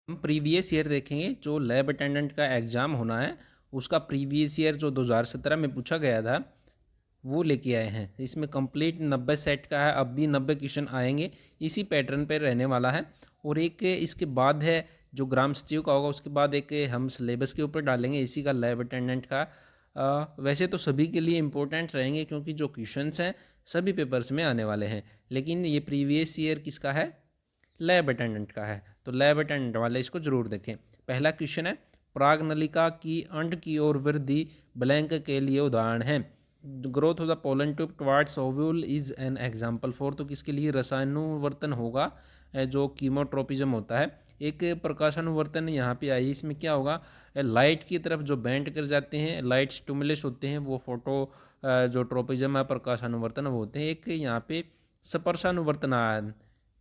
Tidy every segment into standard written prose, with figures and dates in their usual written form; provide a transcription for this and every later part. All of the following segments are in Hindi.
हम प्रीवियस ईयर देखेंगे। जो लैब अटेंडेंट का एग्ज़ाम होना है उसका प्रीवियस ईयर जो 2017 में पूछा गया था वो लेके आए हैं। इसमें कंप्लीट 90 सेट का है। अब भी 90 क्वेश्चन आएंगे, इसी पैटर्न पे रहने वाला है। और एक इसके बाद है जो ग्राम सचिव का होगा, उसके बाद एक हम सिलेबस के ऊपर डालेंगे इसी का लैब अटेंडेंट का। वैसे तो सभी के लिए इम्पोर्टेंट रहेंगे क्योंकि जो क्वेश्चंस हैं सभी पेपर्स में आने वाले हैं, लेकिन ये प्रीवियस ईयर किसका है? लैब अटेंडेंट का है। तो लैब अटेंडेंट वाले इसको जरूर देखें। पहला क्वेश्चन है, प्राग नलिका की अंड की ओर वृद्धि ब्लैंक के लिए उदाहरण है। Growth of the pollen tube towards ovule is an example for. तो किसके लिए रसायनुवर्तन होगा? जो कीमोट्रोपिज्म होता है। एक प्रकाशानुवर्तन यहाँ पे आई, इसमें क्या होगा? लाइट की तरफ जो बेंड कर जाते हैं, लाइट स्टिमुलस होते हैं, वो फोटो जो ट्रोपिज्म है प्रकाशानुवर्तन वो होते हैं। एक यहाँ पे स्पर्शानुवर्तन आया,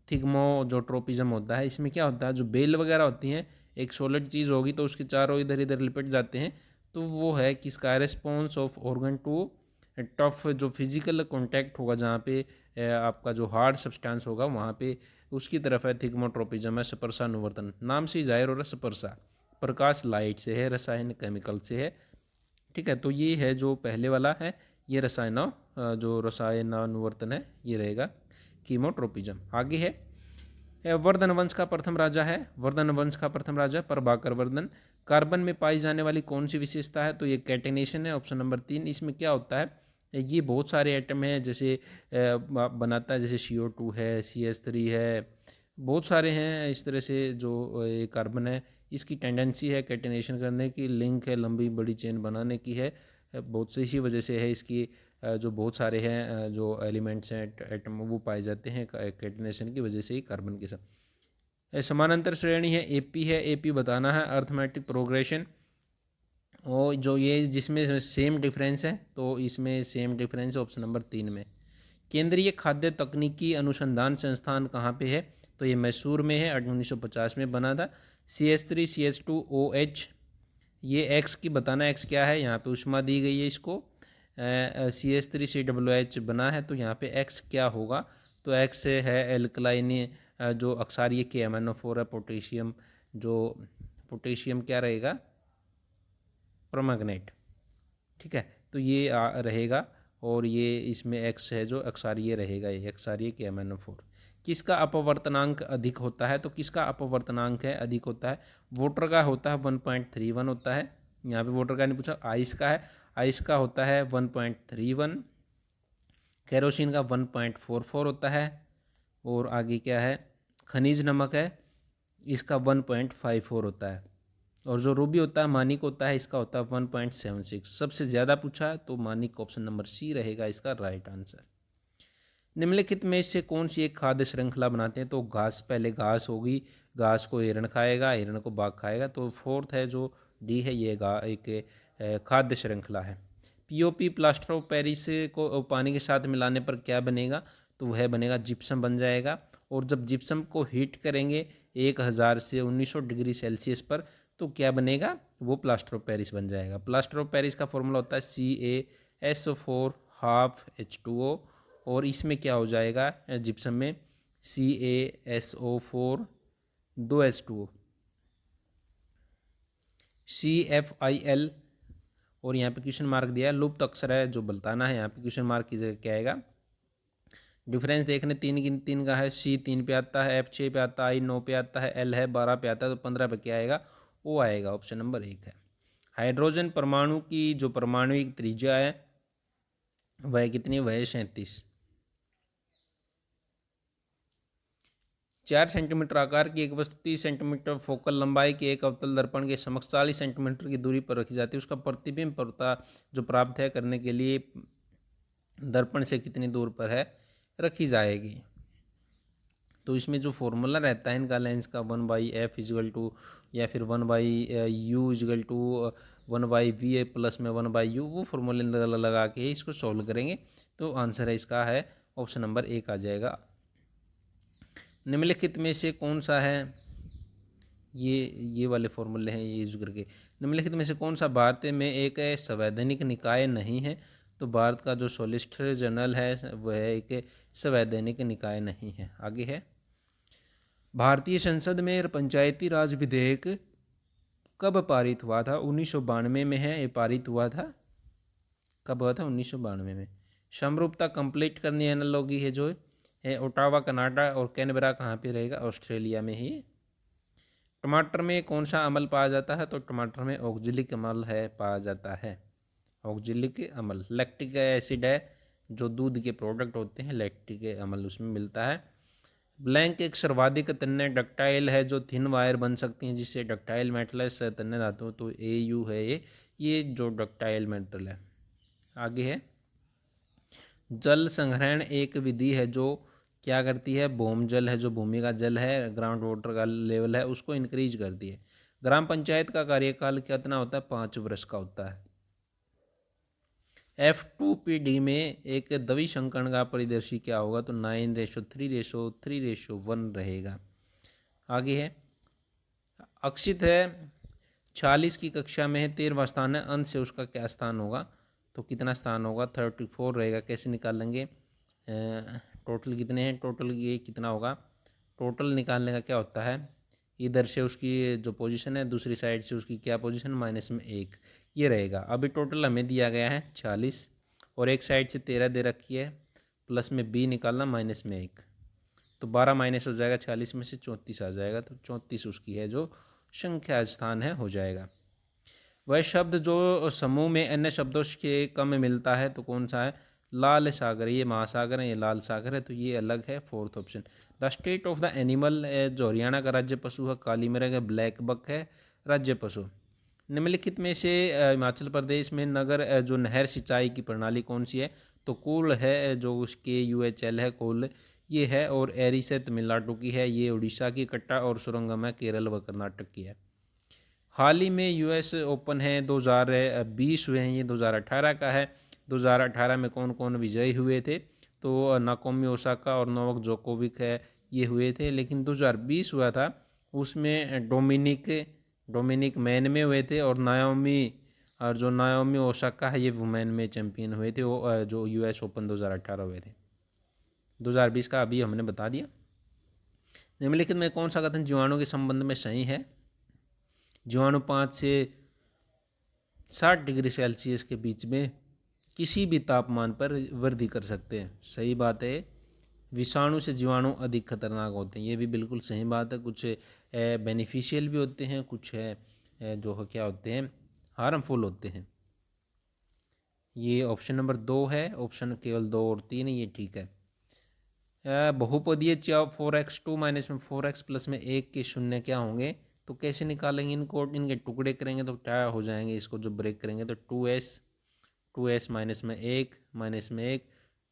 थिग्मो जो ट्रोपिज्म होता है। इसमें क्या होता है, जो बेल वगैरह होती हैं, एक सॉलिड चीज़ होगी तो उसके चारों इधर इधर लिपट जाते हैं, तो वो है किसका? Response of organ to touch. जो फिजिकल कॉन्टैक्ट होगा जहाँ पे आपका जो हार्ड सब्सटेंस होगा वहाँ पे उसकी तरफ है थिग्मोट्रोपिज्म है। स्पर्शानुवर्तन नाम से जाहिर हो रहा है, स्पर्शा प्रकाश लाइट से है, रसायन केमिकल से है। ठीक है, तो ये है जो पहले वाला है, ये जो रसायनानुवर्तन है ये रहेगा कीमोट्रोपिज्म। आगे है वर्धन वंश का प्रथम राजा है। वर्धन वंश का प्रथम राजा प्रभाकर वर्धन। कार्बन में पाई जाने वाली कौन सी विशेषता है? तो ये कैटेनेशन है, ऑप्शन नंबर 3। इसमें क्या होता है, ये बहुत सारे एटम हैं जैसे बनाता है, जैसे CO2 है, CH3 है, बहुत सारे हैं इस तरह से। जो ये कार्बन है इसकी टेंडेंसी है कैटेनेशन करने की, लिंक है लंबी बड़ी चेन बनाने की है, बहुत सी इसी वजह से है इसकी। जो बहुत सारे हैं जो एलिमेंट्स हैं एटम वो पाए जाते हैं कैटेनेशन की वजह से ही कार्बन के साथ। समानांतर श्रेणी है, AP है, AP बताना है अर्थमेटिक प्रोग्रेशन। और जो ये जिसमें सेम डिफरेंस है, तो इसमें सेम डिफरेंस है ऑप्शन नंबर 3 में। केंद्रीय खाद्य तकनीकी अनुसंधान संस्थान कहाँ पे है? तो ये मैसूर में है, 1950 में बना था। CH3CH2OH, ये एक्स की बताना, एक्स क्या है? यहाँ पे ऊष्मा दी गई है इसको। CH3COOH बना है, तो यहाँ पे एक्स क्या होगा? तो एक्स है एल्कलाइनी जो अक्सारीय KMnO4 है, पोटेशियम। जो पोटेशियम क्या रहेगा? परमैंगनेट। ठीक है, तो ये रहेगा। और ये इसमें एक्स है जो अक्सारीय रहेगा, ये अक्सारीय KMnO4। किसका अपवर्तनांक अधिक होता है? तो किसका अपवर्तनांक है अधिक होता है? वाटर का होता है 1.31 होता है। यहाँ पे वाटर का नहीं पूछा, आइस का है। आइस का होता है 1.31। केरोसिन का 1.44 होता है। और आगे क्या है? खनिज नमक है, इसका 1.54 होता है। और जो रूबी होता है, मानिक होता है, इसका होता है 1.76। सबसे ज़्यादा पूछा है तो मानिक ऑप्शन नंबर C रहेगा इसका राइट आंसर। निम्नलिखित में से कौन सी एक खाद्य श्रृंखला बनाते हैं? तो घास, पहले घास होगी, घास को हिरण खाएगा, हिरण को बाघ खाएगा। तो फोर्थ है जो D है, ये एक खाद्य श्रृंखला है। POP प्लास्टर ऑफ पेरिस को पानी के साथ मिलाने पर क्या बनेगा? तो वह बनेगा जिप्सम बन जाएगा। और जब जिप्सम को हीट करेंगे 1000 से 1900 डिग्री सेल्सियस पर, तो क्या बनेगा? वो प्लास्टर ऑफ पेरिस बन जाएगा। प्लास्टर ऑफ पेरिस का फॉर्मूला होता है CaSO4 हाफ H2O। और इसमें क्या हो जाएगा जिप्सम में? CaSO4 2H2O, CFIL। और यहाँ पे क्वेश्चन मार्क दिया है, लुप्त अक्षर है जो बताना है। यहाँ पे क्वेश्चन मार्क की जगह क्या आएगा? डिफरेंस देखने 3 का है, C 3 पे आता है, F 6 पे आता है, I 9 पे आता है, L है 12 पे आता है, तो 15 पे क्या आएगा? O आएगा, ऑप्शन नंबर 1 है। हाइड्रोजन परमाणु की जो परमाणुिक त्रिज्या है वह कितनी? वह 37। 4 सेंटीमीटर आकार की एक वस्तु 30 सेंटीमीटर फोकल लंबाई के एक अवतल दर्पण के समक्ष 40 सेंटीमीटर की दूरी पर रखी जाती है। उसका प्रतिबिंब प्रवणता जो प्राप्त है करने के लिए दर्पण से कितनी दूर पर है रखी जाएगी? तो इसमें जो फॉर्मूला रहता है इनका लेंस का 1/f इजगल टू, या फिर 1/u is equal to 1/va plus में 1/u, वो फॉर्मूले लगा के इसको सॉल्व करेंगे। तो आंसर है इसका है ऑप्शन नंबर 1 आ जाएगा। निम्नलिखित में से कौन सा है? ये वाले फॉर्मूले हैं ये यूज करके। निम्नलिखित में से कौन सा भारत में एक संवैधानिक निकाय नहीं है? तो भारत का जो सॉलिसिटर जनरल है वह एक संवैधानिक निकाय नहीं है। आगे है, भारतीय संसद में पंचायती राज विधेयक कब पारित हुआ था? 1992 में है ये पारित हुआ था। कब हुआ था? 1992 में। समरूपता कंप्लीट करनी एनालॉगी है जो है ओटावा कनाडा और कैनबरा कहाँ पे रहेगा? ऑस्ट्रेलिया में ही। टमाटर में कौन सा अम्ल पाया जाता है? तो टमाटर में ऑक्जेलिक अम्ल है पाया जाता है। ऑक्जेलिक अम्ल लैक्टिक एसिड है, जो दूध के प्रोडक्ट होते हैं लैक्टिक अम्ल उसमें मिलता है। ब्लैंक एक सर्वाधिक तन्य डक्टाइल है जो थिन वायर बन सकती हैं जिससे डक्टाइल मेटल्स तन्य धातु, तो AU है ये जो डक्टाइल मेटल है। आगे है जल संग्रहण एक विधि है जो क्या करती है? भूम जल है, जो भूमि का जल है, ग्राउंड वाटर का लेवल है, उसको इंक्रीज करती है। ग्राम पंचायत का कार्यकाल कितना होता है? 5 वर्ष का होता है। F2PD में एक द्विसंकरण का परिदर्शी क्या होगा? तो 9:3:3:1 रहेगा। आगे है अक्षित है 46 की कक्षा में है, 13वां स्थान है, अंश से उसका क्या स्थान होगा? तो कितना स्थान होगा? 34 रहेगा। कैसे निकालेंगे? टोटल कितने हैं? टोटल ये कितना होगा? टोटल निकालने का क्या होता है? इधर से उसकी जो पोजीशन है, दूसरी साइड से उसकी क्या पोजीशन? -1 ये रहेगा। अभी टोटल हमें दिया गया है 46 और एक साइड से 13 दे रखी है, प्लस में b निकालना -1, तो 12 माइनस हो जाएगा 46 में से 34 आ जाएगा, तो 34 उसकी है जो संख्या स्थान है हो जाएगा। वह शब्द जो समूह में अन्य शब्दों के कम मिलता है तो कौन सा है? लाल सागर, ये महासागर है, ये लाल सागर है, तो ये अलग है 4th option. The state of the animal जो हरियाणा का राज्य पशु है काली मिर्ग है, ब्लैक बक है राज्य पशु। निम्नलिखित में से हिमाचल प्रदेश में नगर जो नहर सिंचाई की प्रणाली कौन सी है? तो कूल है, जो उसके UHL है कूल ये है, और एरिस है तमिलनाडु की है, ये उड़ीसा की, कट्टा और सुरंगम है केरल व कर्नाटक की है। हाल ही में US ओपन है 2020 हुए हैं, ये 2018 का है। 2018 में कौन कौन विजयी हुए थे? तो नाकोमी ओसाका और नोवाक जोकोविक है ये हुए थे, लेकिन 2020 हुआ था उसमें डोमिनिक मैन में हुए थे, और नाओमी ओसाका है ये वुमेन में चैंपियन हुए थे, वो जो US ओपन 2018 हुए थे। 2020 का अभी हमने बता दिया। निम्नलिखित में कौन सा कथन जीवाणु के संबंध में सही है? जीवाणु 5 से 60 डिग्री सेल्सियस के बीच में किसी भी तापमान पर वृद्धि कर सकते हैं। सही बात है। विषाणु से जीवाणु अधिक खतरनाक होते हैं, ये भी बिल्कुल सही बात है। कुछ बेनिफिशियल भी होते हैं, कुछ जो क्या होते हैं हार्मफुल होते हैं। ये ऑप्शन नंबर 2 है, ऑप्शन केवल 2 और 3 ये ठीक है। बहुपदीय 4x2 माइनस में 4x प्लस में 1 के शून्य क्या होंगे? तो कैसे निकालेंगे इनको? इनके टुकड़े करेंगे तो क्या हो जाएंगे? इसको जो ब्रेक करेंगे तो 2s माइनस में 1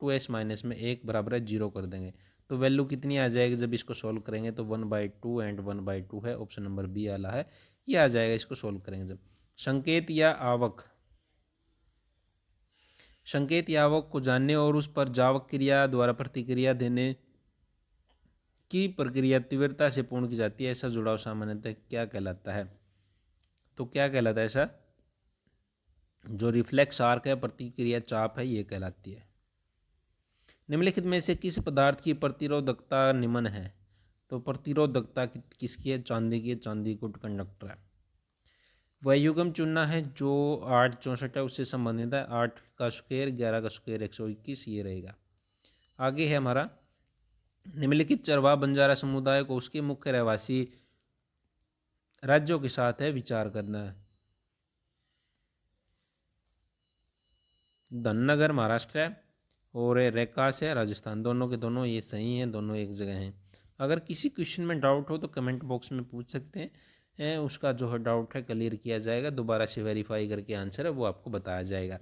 2s माइनस में 1 बराबर है 0 कर देंगे, तो वैल्यू कितनी आ जाएगी जब इसको सोल्व करेंगे? तो 1/2 एंड 1/2 है, ऑप्शन नंबर बी वाला है ये आ जाएगा इसको सोल्व करेंगे जब। संकेत या आवक को जानने और उस पर जावक क्रिया द्वारा प्रतिक्रिया देने की प्रक्रिया तीव्रता से पूर्ण की जाती है, ऐसा जुड़ाव सामान्यतः क्या कहलाता है? तो क्या कहलाता है ऐसा? जो रिफ्लेक्स आर्क है, प्रतिक्रिया चाप है, ये कहलाती है। निम्नलिखित में से किस पदार्थ की प्रतिरोधकता निम्न है? तो प्रतिरोधकता किसकी है? चांदी की है, चांदी गुड कंडक्टर है। वह युग्म चुनना है जो 864 है उससे संबंधित है। 8 का स्क्वायर 11 का स्क्वायर 121 ये रहेगा। आगे है हमारा निम्नलिखित चरवाहा बंजारा समुदाय को उसके मुख्य रहवासी राज्यों के साथ है विचार करना है। धननगर महाराष्ट्र है और रेकास है राजस्थान, दोनों के दोनों ये सही हैं, दोनों एक जगह हैं। अगर किसी क्वेश्चन में डाउट हो तो कमेंट बॉक्स में पूछ सकते हैं, उसका जो है डाउट है क्लियर किया जाएगा, दोबारा से वेरीफाई करके आंसर है वो आपको बताया जाएगा।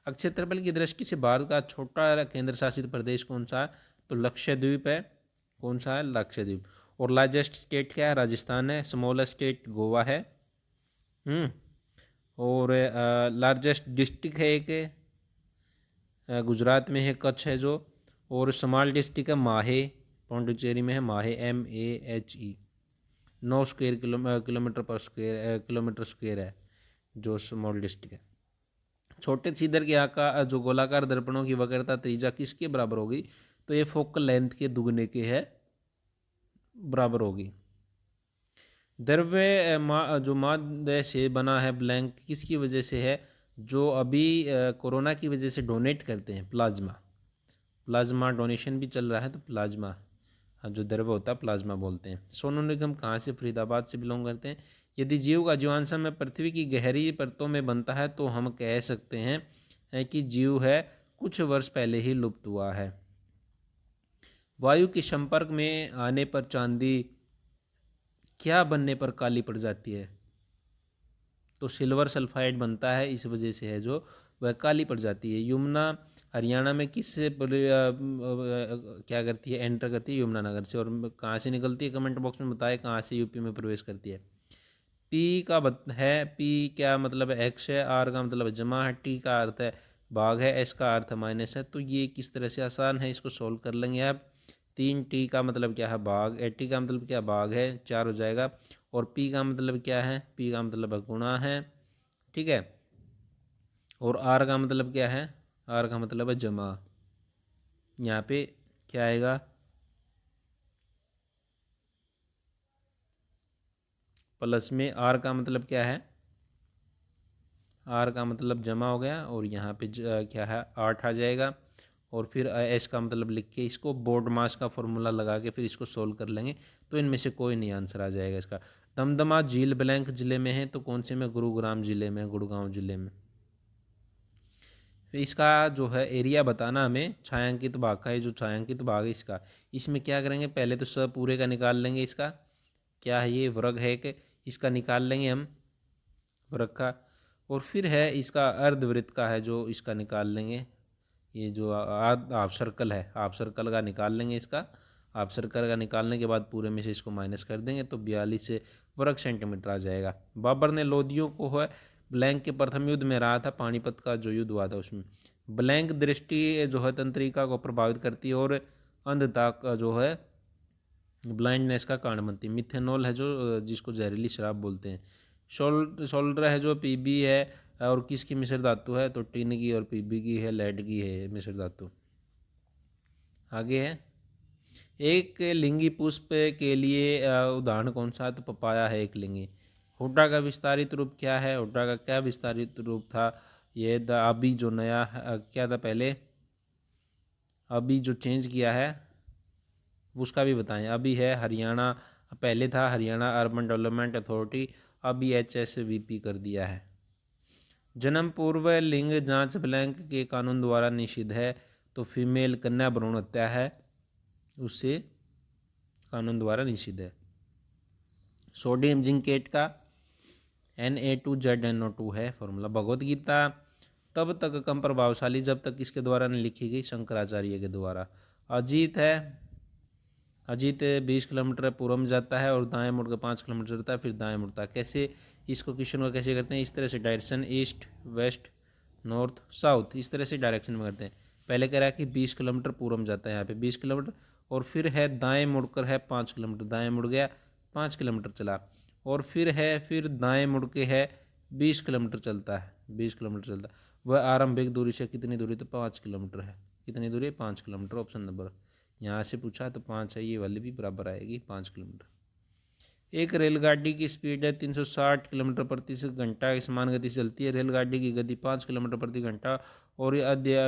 क्षेत्रफल की दृष्टि से भारत का छोटा केंद्र शासित प्रदेश कौन सा है? तो लक्षद्वीप है। कौन सा है? लक्षद्वीप। और लार्जेस्ट स्टेट क्या है? राजस्थान है। स्मॉलेस्ट स्टेट गोवा है। और लार्जेस्ट डिस्ट्रिक्ट है एक गुजरात में है, कच्छ है जो। और स्मॉल डिस्ट्रिक्ट है माहे, पौंडुचेरी में है माहे, MAHE। 9 स्क्वायर किलोमीटर स्क्वायर है जो स्मॉल डिस्ट्रिक्ट है। छोटे छिद्र के आकार जो गोलाकार दर्पणों की वक्रता त्रिज्या किसके बराबर होगी? तो ये फोकल लेंथ के दुगने के है बराबर होगी। द्रव्य जो मादे से बना है ब्लैंक किसकी वजह से है, जो अभी कोरोना की वजह से डोनेट करते हैं, प्लाज्मा। प्लाज्मा डोनेशन भी चल रहा है, तो प्लाज्मा जो द्रव्य होता है प्लाज्मा बोलते हैं। सोनू निगम कहाँ से, फरीदाबाद से बिलोंग करते हैं। यदि जीव का जीवांश में पृथ्वी की गहरी परतों में बनता है तो हम कह सकते हैं कि जीव है कुछ वर्ष पहले ही लुप्त हुआ है। वायु के संपर्क में आने पर चांदी क्या बनने पर काली पड़ जाती है, तो सिल्वर सल्फाइड बनता है, इस वजह से है जो वह काली पड़ जाती है। यमुना हरियाणा में किस से क्या करती है, एंटर करती है, यमुनानगर से। और कहाँ से निकलती है, कमेंट बॉक्स में बताए कहाँ से यूपी में प्रवेश करती है। पी का है, पी क्या मतलब है, एक्स है। आर का मतलब है जमा है। टी का अर्थ है भाग है। एस का अर्थ है माइनस है। तो ये किस तरह से आसान है, इसको सोल्व कर लेंगे आप। 3T का मतलब क्या है, भाग। 80 का मतलब क्या, भाग है, 4 हो जाएगा। और पी का मतलब क्या है, पी का मतलब है गुणा है, ठीक है। और आर का मतलब क्या है, आर का मतलब है जमा। यहाँ पे क्या आएगा, प्लस में। आर का मतलब क्या है, आर का मतलब जमा हो गया। और यहाँ पे क्या है, 8 आ जाएगा। और फिर एस का मतलब लिख के इसको बोर्ड मास का फॉर्मूला लगा के फिर इसको सोल्व कर लेंगे, तो इनमें से कोई नहीं आंसर आ जाएगा इसका। दमदमा झील ब्लैंक जिले में है, तो कौन से में, गुरुग्राम जिले में, गुड़गांव जिले में। फिर इसका जो है एरिया बताना हमें, छायांकित भाग का। ये जो छायांकित भाग है इसका, इसमें क्या करेंगे, पहले तो सब पूरे का निकाल लेंगे। इसका क्या है, ये वर्ग है कि, इसका निकाल लेंगे हम वर्ग का। और फिर है इसका अर्धवृत्त का है जो, इसका निकाल लेंगे। ये जो हाफ सर्कल है, हाफ सर्कल का निकाल लेंगे इसका। हाफ सर्कल का निकालने के बाद पूरे में से इसको माइनस कर देंगे, तो 42 वर्ग सेंटीमीटर आ जाएगा। बाबर ने लोदियों को है ब्लैंक के प्रथम युद्ध में रहा था, पानीपत का जो युद्ध हुआ था उसमें। ब्लैंक दृष्टि जो है तंत्रिका को प्रभावित करती है और अंधता का जो है ब्लाइंडनेस का कारण बनती है। मिथेनॉल है जो, जिसको जहरीली शराब बोलते हैं। सोल्डर है जो पीबी है, और किसकी मिश्र धातु है, तो टिन की और पीबी की है, लेड की है मिश्र धातु। आगे है, एक लिंगी पुष्प के लिए उदाहरण कौन सा है, तो पपाया है एक लिंगी। हुड्डा का विस्तारित रूप क्या है, हुड्डा का क्या विस्तारित रूप था, ये अभी जो नया क्या था पहले, अभी जो चेंज किया है उसका भी बताएं। अभी है हरियाणा, पहले था हरियाणा अर्बन डेवलपमेंट अथॉरिटी, अभी HSVP कर दिया है। जन्म पूर्व लिंग जांच ब्लैंक के कानून द्वारा निषिद्ध है, तो फीमेल कन्या भ्रूण हत्या है, उससे कानून द्वारा निषिद्ध है। सोडियम जिंकेट का Na2ZnO2 है फॉर्मूला। भगवत गीता तब तक कम प्रभावशाली जब तक किसके द्वारा नहीं लिखी गई, शंकराचार्य के द्वारा। अजीत है, अजीत 20 किलोमीटर पूर्व में जाता है और दाएं मुड़कर 5 किलोमीटर चलता है, फिर दाएं मुड़ता है। कैसे, इसको क्वेश्चन को कैसे करते हैं, इस तरह से direction east west north south, इस तरह से डायरेक्शन में करते हैं। पहले कह रहा है कि 20 किलोमीटर पूर्व में जाता है, यहाँ पे 20 किलोमीटर, और फिर है दाएं मुड़कर है 5 किलोमीटर, दाएं मुड़ गया 5 किलोमीटर चला। और फिर है, फिर दाएं मुड़ के है 20 किलोमीटर चलता है, 20 किलोमीटर चलता है। वह आरंभिक दूरी से कितनी दूरी, तो 5 किलोमीटर है। कितनी दूरी है, 5 किलोमीटर, ऑप्शन नंबर। यहाँ से पूछा तो 5 है, ये वाली भी बराबर आएगी 5 किलोमीटर। एक रेलगाड़ी की स्पीड है 360 किलोमीटर प्रति घंटा की समान गति से चलती है। रेलगाड़ी की गति 5 किलोमीटर प्रति घंटा और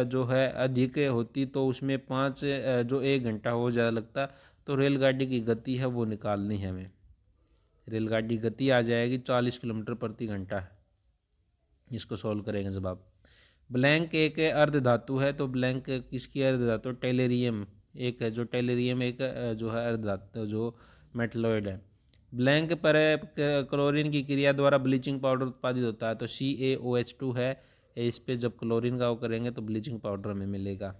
जो है अधिक होती तो उसमें 5 जो 1 घंटा हो ज़्यादा लगता। तो रेलगाड़ी की गति है वो निकालनी है हमें। रेलगाड़ी गति आ जाएगी 40 किलोमीटर प्रति घंटा। इसको सॉल्व करेंगे जब आप। ब्लैंक एक अर्ध धातु है, तो ब्लैंक किसकी अर्ध धातु, टेलेरियम एक है, जो टेलेरियम एक जो है अर्ध धातु जो मेटलॉइड है। ब्लैंक पर क्लोरीन की क्रिया द्वारा ब्लीचिंग पाउडर उत्पादित होता है, तो CaOH2 है। इस पे जब क्लोरीन का वो करेंगे तो ब्लीचिंग पाउडर हमें मिलेगा।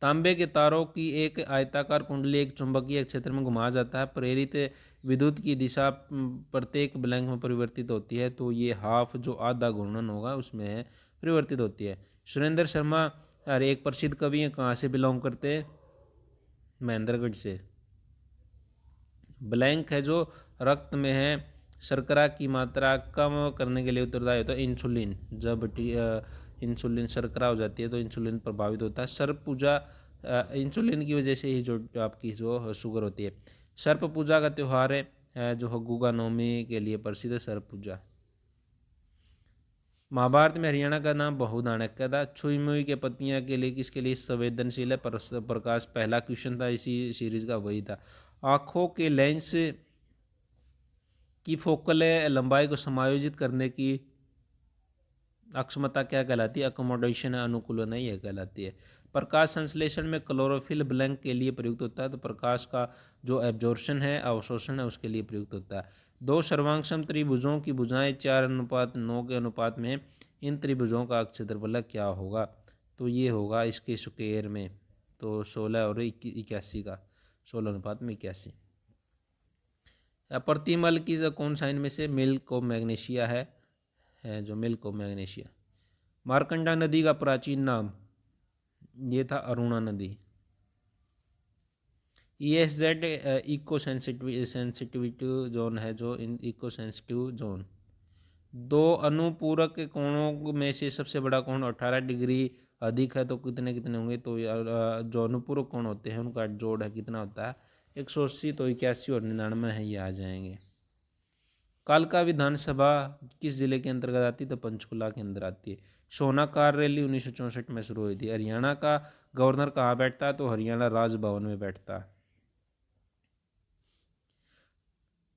तांबे के तारों की एक आयताकार कुंडली एक चुंबकीय क्षेत्र में घुमाया जाता है, प्रेरित विद्युत की दिशा प्रत्येक ब्लैंक में परिवर्तित होती है, तो ये हाफ जो आधा घूर्णन होगा उसमें है परिवर्तित होती है। सुरेंद्र शर्मा अरे एक प्रसिद्ध कवि हैं, कहाँ से बिलोंग करते हैं, महेंद्रगढ़ से। ब्लैंक है जो रक्त में है शर्करा की मात्रा कम करने के लिए उत्तरदायी होता है इंसुलिन। जब इंसुलिन शर्करा हो जाती है तो इंसुलिन प्रभावित होता है। सर्प पूजा इंसुलिन की वजह से ही जो आपकी जो शुगर होती है। सर्प पूजा का त्यौहार है जो है गुगा नवमी के लिए प्रसिद्ध है सर्प पूजा। महाभारत में हरियाणा का नाम बहुधानक्य था। छुई मुई के पत्तियां के लिए किसके लिए संवेदनशील है? प्रकाश। पहला क्वेश्चन था इसी सीरीज का, वही था। आँखों के लेंस की फोकल लंबाई को समायोजित करने की अक्षमता क्या कहलाती है? अकोमोडेशन है, अनुकूलन है, यह कहलाती है। प्रकाश संश्लेषण में क्लोरोफिल ब्लैंक के लिए प्रयुक्त होता है, तो प्रकाश का जो एब्जॉर्प्शन है, अवशोषण है, उसके लिए प्रयुक्त होता है। दो सर्वांगसम त्रिभुजों की भुजाएं 4:9 के अनुपात में, इन त्रिभुजों का क्षेत्रफल क्या होगा? तो ये होगा इसके स्क्वायर में, तो 16 और 81 का, 16:81। प्रतिमल की कौन सा इनमें से मिल्क ऑफ मैग्नीशिया है जो मिल्क ऑफ मैग्नीशिया। मार्कंडा नदी का प्राचीन नाम, ये था अरुणा नदी। ESZ इको सेंसिटिविटी जोन है, जो इको सेंसिटिव जोन। दो अनुपूरक कोणों में से सबसे बड़ा कोण 18 डिग्री अधिक है, तो कितने कितने होंगे? तो जो अनुपूरक कोण होते हैं उनका जोड़ है कितना होता है? 180, तो 81 और 99 है, ये आ जाएंगे। कालका विधानसभा किस जिले के अंतर्गत आती है? तो पंचकुला के अंदर आती है। सोना कार रैली 1964 में शुरू हुई थी। हरियाणा का गवर्नर कहाँ बैठता है? तो हरियाणा राजभवन में बैठता है।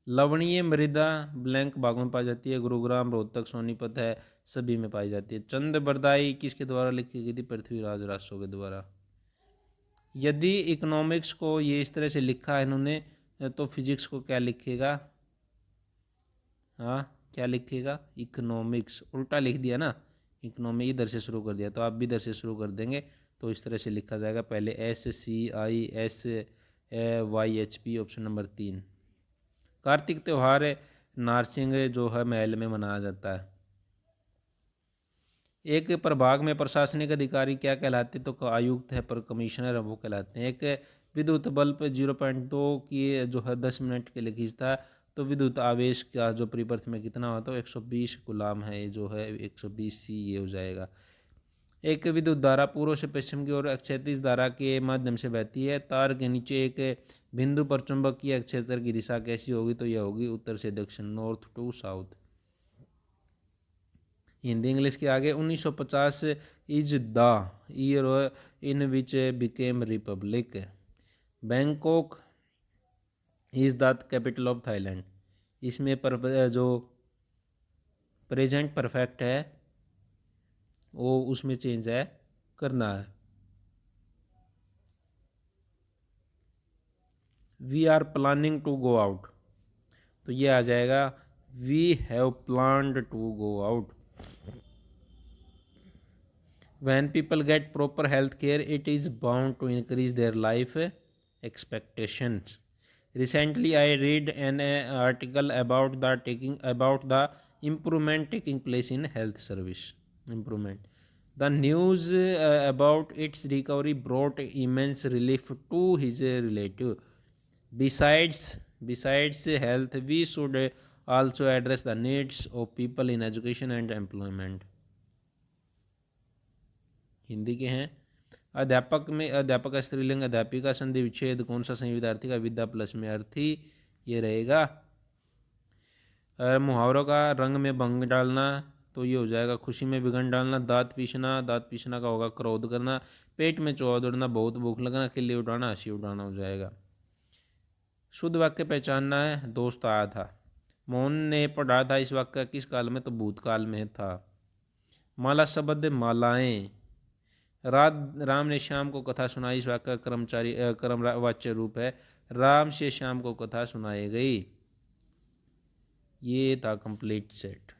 लवणीय मृदा ब्लैंक भागों में पाई जाती है। गुरुग्राम, रोहतक, सोनीपत है, सभी में पाई जाती है। चंद बरदाई किसके द्वारा लिखी गई थी? पृथ्वीराज रासो के द्वारा। यदि इकोनॉमिक्स को ये इस तरह से लिखा है इन्होंने, तो फिजिक्स को क्या लिखेगा? हाँ, क्या लिखेगा? इकोनॉमिक्स उल्टा लिख दिया ना, इकोनॉमी इधर से शुरू कर दिया, तो आप भी इधर से शुरू कर देंगे, तो इस तरह से लिखा जाएगा। पहले SCISYHP, ऑप्शन नंबर 3। कार्तिक त्यौहार नारसिंह जो है महल में मनाया जाता है। एक प्रभाग में प्रशासनिक अधिकारी क्या कहलाते? तो आयुक्त है, पर कमिश्नर है वो कहलाते हैं। एक विद्युत बल्ब 0.2 की जो है 10 मिनट के लिए खींचता है, तो विद्युत आवेश का जो परिपथ में कितना होता है? 120 गुलाम है, ये जो है 120C ये हो जाएगा। एक विद्युत धारा पूर्व से पश्चिम की ओर क्षैतिज धारा के माध्यम से बहती है। तार के नीचे एक बिंदु पर चुंबकीय क्षेत्र की दिशा कैसी होगी? तो यह होगी उत्तर से दक्षिण, north to south. Hindi English के आगे। 1950 is the year in which became republic. Bangkok is the capital of Thailand. इसमें जो प्रेजेंट परफेक्ट है वो उसमें चेंज है करना है। We are planning to go out, तो ये आ जाएगा we have planned to go out. When people get proper health care, it is bound to increase their life expectations. Recently, I read an article about the improvement taking place in health service. Improvement. The news about its recovery brought immense relief to his relative. Besides health, we should also address the needs of people in education and employment. Hindi के हैं। अध्यापक में अध्यापक का स्त्रीलिंग, अध्यापिका, संधि विच्छेद कौन सा सही विद्यार्थी का? विद्या प्लस में अर्थी, ये रहेगा। मुहावरों का रंग में भंग डालना, तो ये हो जाएगा खुशी में विघन डालना। दांत पीसना का होगा क्रोध करना। पेट में चौहा दौड़ना, बहुत भूख लगना। किले उठाना, हंसी उठाना हो जाएगा। शुद्ध वाक्य पहचानना है। दोस्त आया था। मोहन ने पढ़ा था इस वाक्य किस काल में? तो भूतकाल में था। माला शब्द मालाएं। राम ने श्याम को कथा सुनाई, इस वाक्य का कर्मवाच्य रूप है। राम से श्याम को कथा सुनाई गई। ये था कंप्लीट सेट।